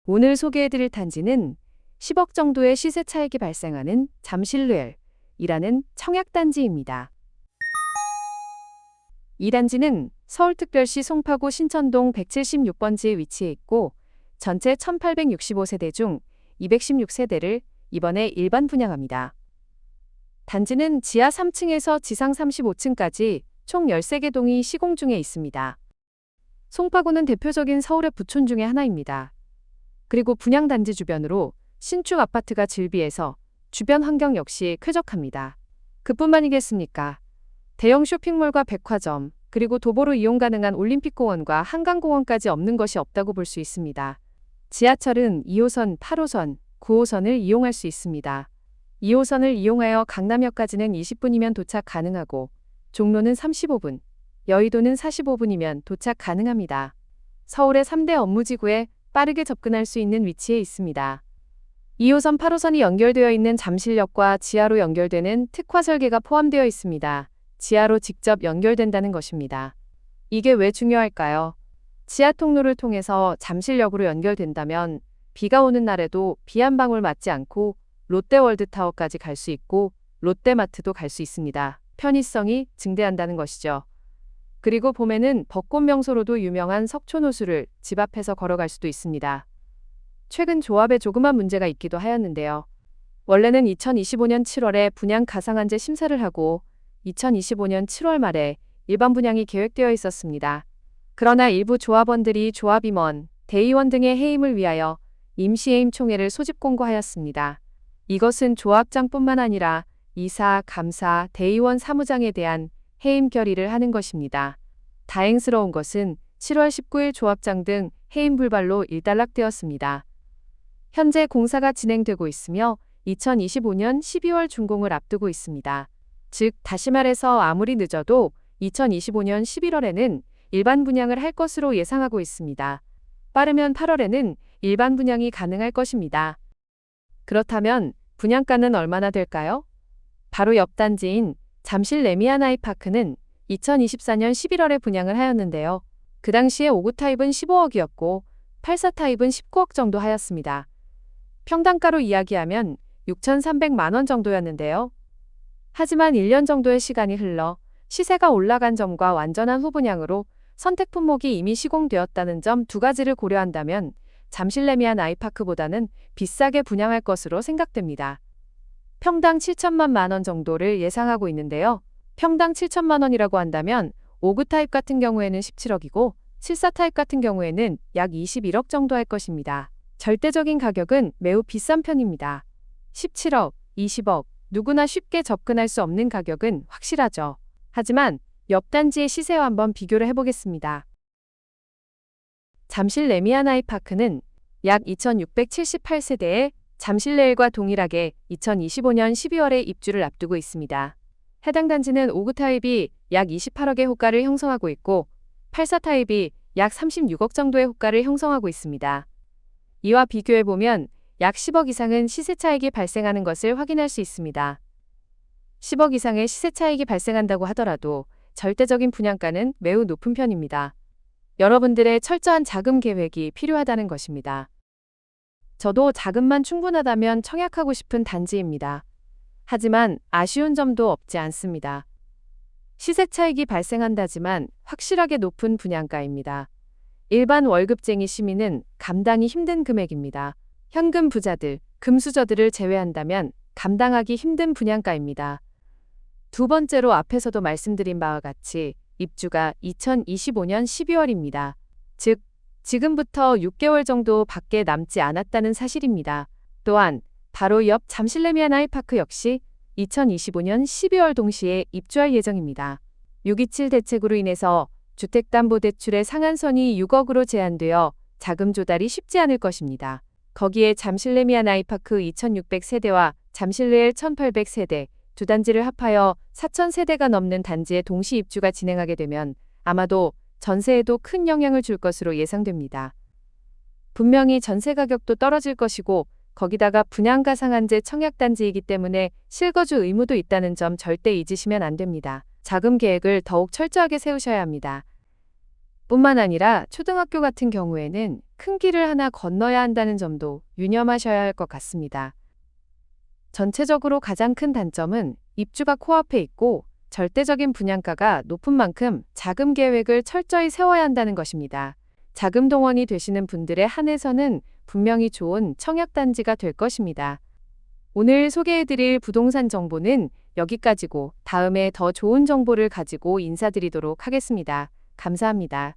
오늘 소개해드릴 단지는 10억 정도의 시세 차익이 발생하는 잠실레일이라는 청약단지입니다. 이 단지는 서울특별시 송파구 신천동 176번지에 위치해 있고 전체 1865세대 중 216세대를 이번에 일반 분양합니다. 단지는 지하 3층에서 지상 35층까지 총 13개 동이 시공 중에 있습니다. 송파구는 대표적인 서울의 부촌 중의 하나입니다. 그리고 분양단지 주변으로 신축 아파트가 즐비해서 주변 환경 역시 쾌적합니다. 그뿐만이겠습니까? 대형 쇼핑몰과 백화점, 그리고 도보로 이용 가능한 올림픽공원과 한강공원까지 없는 것이 없다고 볼 수 있습니다. 지하철은 2호선, 8호선, 9호선을 이용할 수 있습니다. 2호선을 이용하여 강남역까지는 20분이면 도착 가능하고 종로는 35분, 여의도는 45분이면 도착 가능합니다. 서울의 3대 업무지구에 빠르게 접근할 수 있는 위치에 있습니다. 2호선, 8호선이 연결되어 있는 잠실역과 지하로 연결되는 특화 설계가 포함되어 있습니다. 지하로 직접 연결된다는 것입니다. 이게 왜 중요할까요? 지하 통로를 통해서 잠실역으로 연결된다면 비가 오는 날에도 비 한 방울 맞지 않고 롯데월드타워까지 갈 수 있고 롯데마트도 갈 수 있습니다. 편의성이 증대한다는 것이죠. 그리고 봄에는 벚꽃 명소로도 유명한 석촌호수를 집 앞에서 걸어갈 수도 있습니다. 최근 조합에 조그만 문제가 있기도 하였는데요. 원래는 2025년 7월에 분양 가상한제 심사를 하고 2025년 7월 말에 일반 분양이 계획되어 있었습니다. 그러나 일부 조합원들이 조합임원, 대의원 등의 해임을 위하여 임시해임 총회를 소집 공고하였습니다. 이것은 조합장뿐만 아니라 이사, 감사, 대의원 사무장에 대한 해임 결의를 하는 것입니다. 다행스러운 것은 7월 19일 조합장 등 해임 불발로 일단락되었습니다. 현재 공사가 진행되고 있으며 2025년 12월 준공을 앞두고 있습니다. 즉, 다시 말해서 아무리 늦어도 2025년 11월에는 일반 분양을 할 것으로 예상하고 있습니다. 빠르면 8월에는 일반 분양이 가능할 것입니다. 그렇다면 분양가는 얼마나 될까요? 바로 옆 단지인 잠실 레미안아이파크는 2024년 11월에 분양을 하였는데요. 그 당시에 5구 타입은 15억이었고 84 타입은 19억 정도 하였습니다. 평당가로 이야기하면 6,300만 원 정도였는데요. 하지만 1년 정도의 시간이 흘러 시세가 올라간 점과 완전한 후분양으로 선택 품목이 이미 시공되었다는 점 두 가지를 고려한다면 잠실 레미안아이파크보다는 비싸게 분양할 것으로 생각됩니다. 평당 7천만 원 정도를 예상하고 있는데요. 평당 7천만 원이라고 한다면 5구 타입 같은 경우에는 17억이고 74 타입 같은 경우에는 약 21억 정도 할 것입니다. 절대적인 가격은 매우 비싼 편입니다. 17억, 20억, 누구나 쉽게 접근할 수 없는 가격은 확실하죠. 하지만 옆 단지의 시세와 한번 비교를 해보겠습니다. 잠실 레미안아이파크는 약 2,678세대의 잠실레일과 동일하게 2025년 12월에 입주를 앞두고 있습니다. 해당 단지는 5구 타입이 약 28억의 호가를 형성하고 있고 84 타입이 약 36억 정도의 호가를 형성하고 있습니다. 이와 비교해보면 약 10억 이상은 시세 차익이 발생하는 것을 확인할 수 있습니다. 10억 이상의 시세 차익이 발생한다고 하더라도 절대적인 분양가는 매우 높은 편입니다. 여러분들의 철저한 자금 계획이 필요하다는 것입니다. 저도 자금만 충분하다면 청약하고 싶은 단지입니다. 하지만 아쉬운 점도 없지 않습니다. 시세 차익이 발생한다지만 확실하게 높은 분양가입니다. 일반 월급쟁이 시민은 감당이 힘든 금액입니다. 현금 부자들, 금수저들을 제외한다면 감당하기 힘든 분양가입니다. 두 번째로 앞에서도 말씀드린 바와 같이 입주가 2025년 12월입니다. 즉, 지금부터 6개월 정도 밖에 남지 않았다는 사실입니다. 또한 바로 옆 잠실 레미안아이파크 역시 2025년 12월 동시에 입주할 예정입니다. 627 대책으로 인해서 주택담보대출의 상한선이 6억으로 제한되어 자금 조달이 쉽지 않을 것입니다. 거기에 잠실 레미안아이파크 2,600세대와 잠실레일 1,800세대 두 단지를 합하여 4,000세대가 넘는 단지의 동시 입주가 진행하게 되면 아마도 전세에도 큰 영향을 줄 것으로 예상됩니다. 분명히 전세 가격도 떨어질 것이고 거기다가 분양가 상한제 청약단지이기 때문에 실거주 의무도 있다는 점 절대 잊으시면 안 됩니다. 자금 계획을 더욱 철저하게 세우셔야 합니다. 뿐만 아니라 초등학교 같은 경우에는 큰 길을 하나 건너야 한다는 점도 유념하셔야 할 것 같습니다. 전체적으로 가장 큰 단점은 입주가 코앞에 있고 절대적인 분양가가 높은 만큼 자금 계획을 철저히 세워야 한다는 것입니다. 자금 동원이 되시는 분들에 한해서는 분명히 좋은 청약단지가 될 것입니다. 오늘 소개해드릴 부동산 정보는 여기까지고 다음에 더 좋은 정보를 가지고 인사드리도록 하겠습니다. 감사합니다.